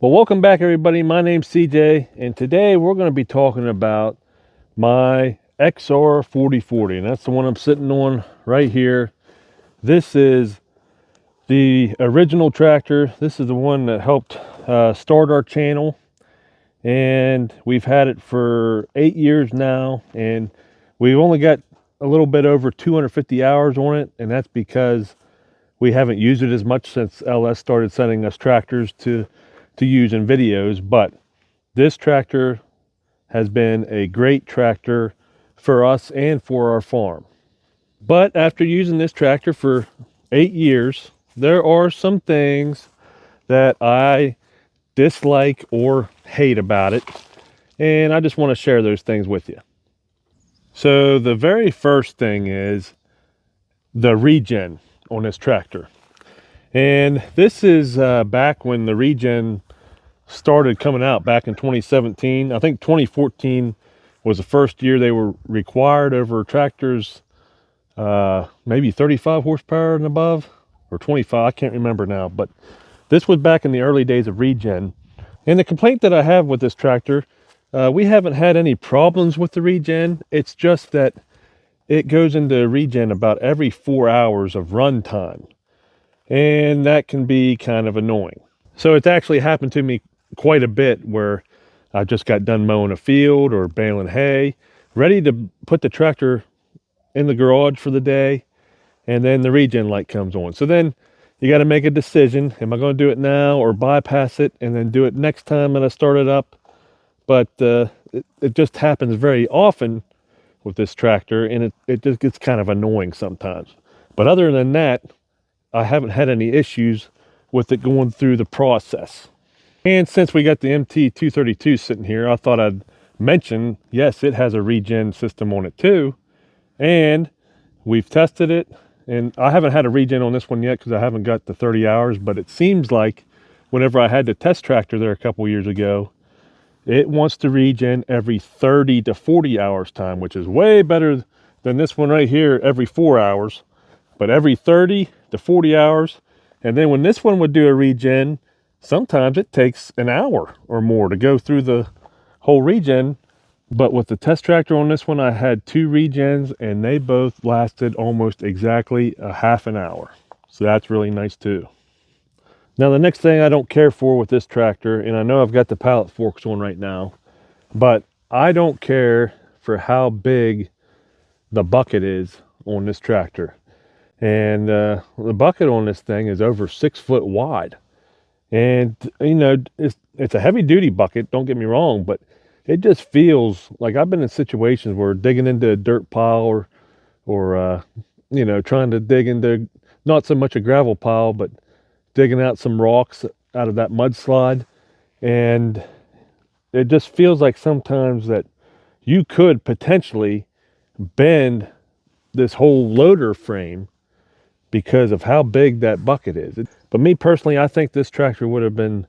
Well, welcome back, everybody. My name's CJ, and today we're going to be talking about my XR 4040, and that's the one I'm sitting on right here. This is the original tractor. This is the one that helped start our channel, and we've had it for 8 years now, and we've only got a little bit over 250 hours on it, and that's because we haven't used it as much since LS started sending us tractors to use in videos. But this tractor has been a great tractor for us and for our farm. But after using this tractor for 8 years, there are some things that I dislike or hate about it, and I just want to share those things with you. So the very first thing is the regen on this tractor. And this is back when the regen started coming out back in 2017. I think 2014 was the first year they were required over tractors, maybe 35 horsepower and above, or 25, I can't remember now, but this was back in the early days of regen. And the complaint that I have with this tractor, we haven't had any problems with the regen. It's just that it goes into regen about every 4 hours of run time, and that can be kind of annoying. So it's actually happened to me quite a bit where I just got done mowing a field or baling hay, ready to put the tractor in the garage for the day, and then the regen light comes on. So then you got to make a decision. Am I going to do it now or bypass it and then do it next time that I start it up? But it just happens very often with this tractor, and it just gets kind of annoying sometimes. But other than that, I haven't had any issues with it going through the process. And since we got the MT232 sitting here, I thought I'd mention, yes, it has a regen system on it too. And we've tested it, and I haven't had a regen on this one yet because I haven't got the 30 hours, but it seems like whenever I had the test tractor there a couple years ago, it wants to regen every 30 to 40 hours time, which is way better than this one right here every 4 hours, but every 30 to 40 hours. And then when this one would do a regen, sometimes it takes an hour or more to go through the whole regen. But with the test tractor on this one, I had 2 regens, and they both lasted almost exactly a half an hour. So that's really nice too. Now the next thing I don't care for with this tractor, and I know I've got the pallet forks on right now, but I don't care for how big the bucket is on this tractor. And the bucket on this thing is over 6 foot wide. And, you know, it's a heavy duty bucket, don't get me wrong, but it just feels like I've been in situations where digging into a dirt pile or you know, trying to dig into not so much a gravel pile, but digging out some rocks out of that mudslide. And it just feels like sometimes that you could potentially bend this whole loader frame because of how big that bucket is. But me personally, I think this tractor would have been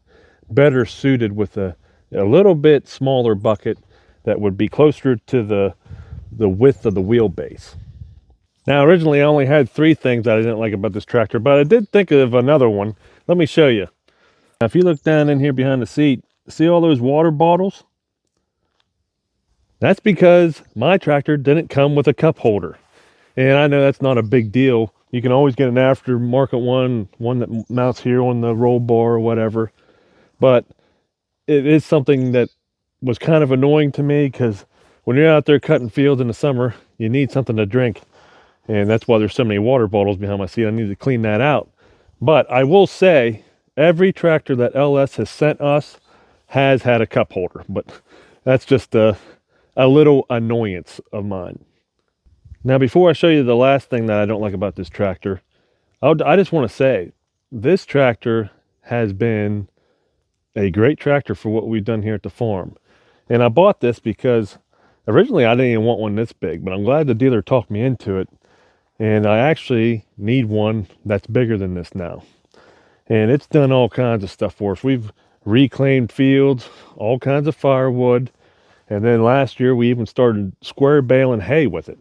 better suited with a little bit smaller bucket that would be closer to the width of the wheelbase. Now, originally I only had 3 things that I didn't like about this tractor, but I did think of another one. Let me show you. Now, if you look down in here behind the seat, see all those water bottles? That's because my tractor didn't come with a cup holder. And I know that's not a big deal. You can always get an aftermarket one that mounts here on the roll bar or whatever. But it is something that was kind of annoying to me, because when you're out there cutting fields in the summer, you need something to drink. And that's why there's so many water bottles behind my seat. I need to clean that out. But I will say, every tractor that LS has sent us has had a cup holder. But that's just a little annoyance of mine. Now, before I show you the last thing that I don't like about this tractor, I just want to say, this tractor has been a great tractor for what we've done here at the farm. And I bought this because originally I didn't even want one this big, but I'm glad the dealer talked me into it. And I actually need one that's bigger than this now. And it's done all kinds of stuff for us. We've reclaimed fields, all kinds of firewood. And then last year we even started square baling hay with it.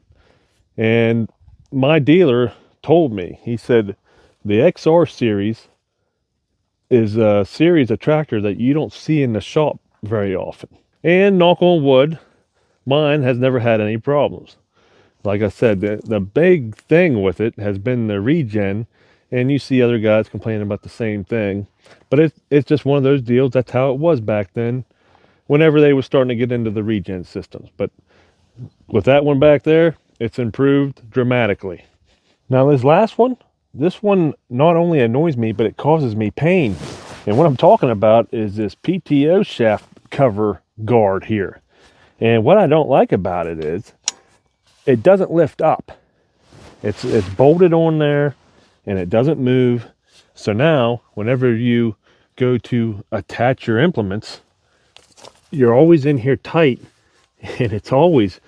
And my dealer told me, he said, the XR series is a series of tractors that you don't see in the shop very often. And knock on wood, mine has never had any problems. Like I said, the big thing with it has been the regen, and you see other guys complaining about the same thing. But it's just one of those deals. That's how it was back then, whenever they were starting to get into the regen systems. But with that one back there, it's improved dramatically. Now this one not only annoys me, but it causes me pain. And what I'm talking about is this PTO shaft cover guard here. And what I don't like about it is it doesn't lift up. It's bolted on there and it doesn't move. So now whenever you go to attach your implements, you're always in here tight, and it's always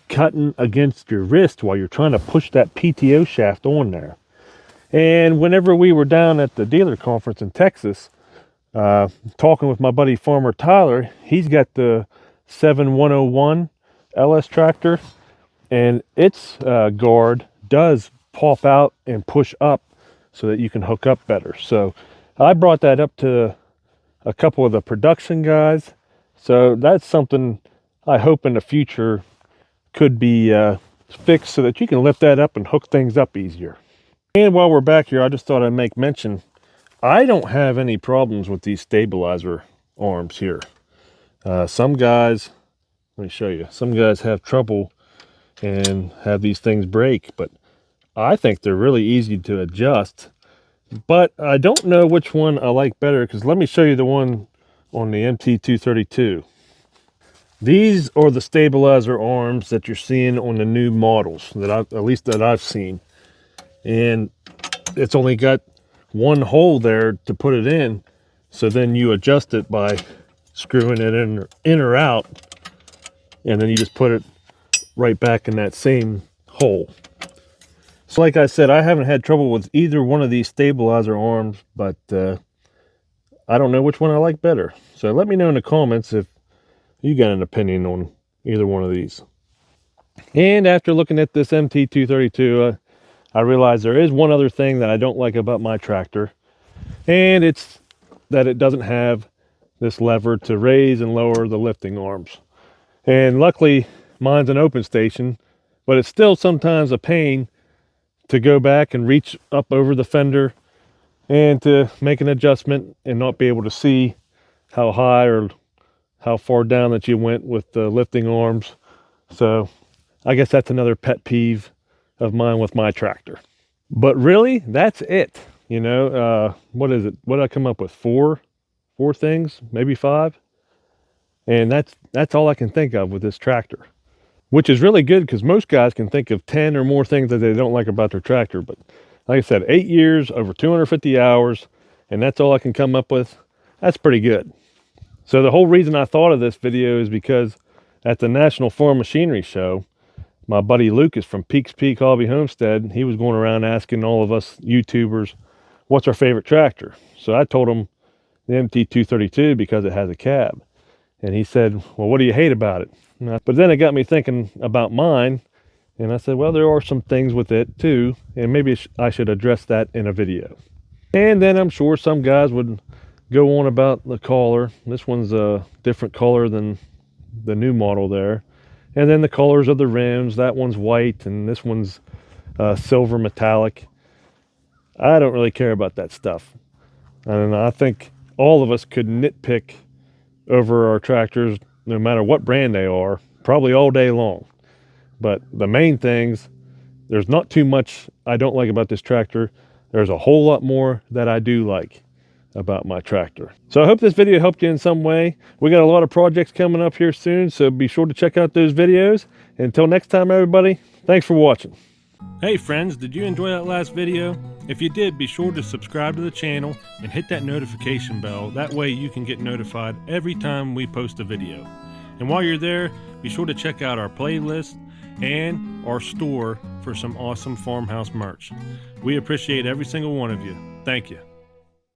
cutting against your wrist while you're trying to push that PTO shaft on there. And whenever we were down at the dealer conference in Texas, talking with my buddy Farmer Tyler, he's got the 7101 LS tractor, and its guard does pop out and push up so that you can hook up better. So I brought that up to a couple of the production guys. So that's something I hope in the future could be fixed so that you can lift that up and hook things up easier. And while we're back here, I just thought I'd make mention, I don't have any problems with these stabilizer arms here. Some guys, let me show you, some guys have trouble and have these things break, but I think they're really easy to adjust. But I don't know which one I like better, because let me show you the one on the MT232. These are the stabilizer arms that you're seeing on the new models that at least I've seen. And it's only got one hole there to put it in. So then you adjust it by screwing it in or out. And then you just put it right back in that same hole. So like I said, I haven't had trouble with either one of these stabilizer arms, but I don't know which one I like better. So let me know in the comments if you got an opinion on either one of these. And after looking at this MT232, I realized there is one other thing that I don't like about my tractor, and it's that it doesn't have this lever to raise and lower the lifting arms. And luckily mine's an open station, but it's still sometimes a pain to go back and reach up over the fender and to make an adjustment and not be able to see how high or how far down that you went with the lifting arms. So I guess that's another pet peeve of mine with my tractor. But really, that's it. You know, what is it? What did I come up with? Four things, maybe 5. And that's all I can think of with this tractor, which is really good because most guys can think of 10 or more things that they don't like about their tractor. But like I said, 8 years, over 250 hours, and that's all I can come up with. That's pretty good. So the whole reason I thought of this video is because at the National Farm Machinery Show, my buddy Lucas from Peaks Peak Hobby Homestead, he was going around asking all of us YouTubers, what's our favorite tractor? So I told him the MT232 because it has a cab. And he said, well, what do you hate about it? But then it got me thinking about mine. And I said, well, there are some things with it too. And maybe I should address that in a video. And then I'm sure some guys would go on about the collar. This one's a different color than the new model there. And then the colors of the rims, that one's white and this one's silver metallic. I don't really care about that stuff. And I think all of us could nitpick over our tractors, no matter what brand they are, probably all day long. But the main things, there's not too much I don't like about this tractor. There's a whole lot more that I do like about my tractor. So I hope this video helped you in some way. We got a lot of projects coming up here soon, so be sure to check out those videos. Until next time, everybody, thanks for watching. Hey friends, did you enjoy that last video? If you did, be sure to subscribe to the channel and hit that notification bell. That way you can get notified every time we post a video. And while you're there, be sure to check out our playlist and our store for some awesome farmhouse merch. We appreciate every single one of you. Thank you.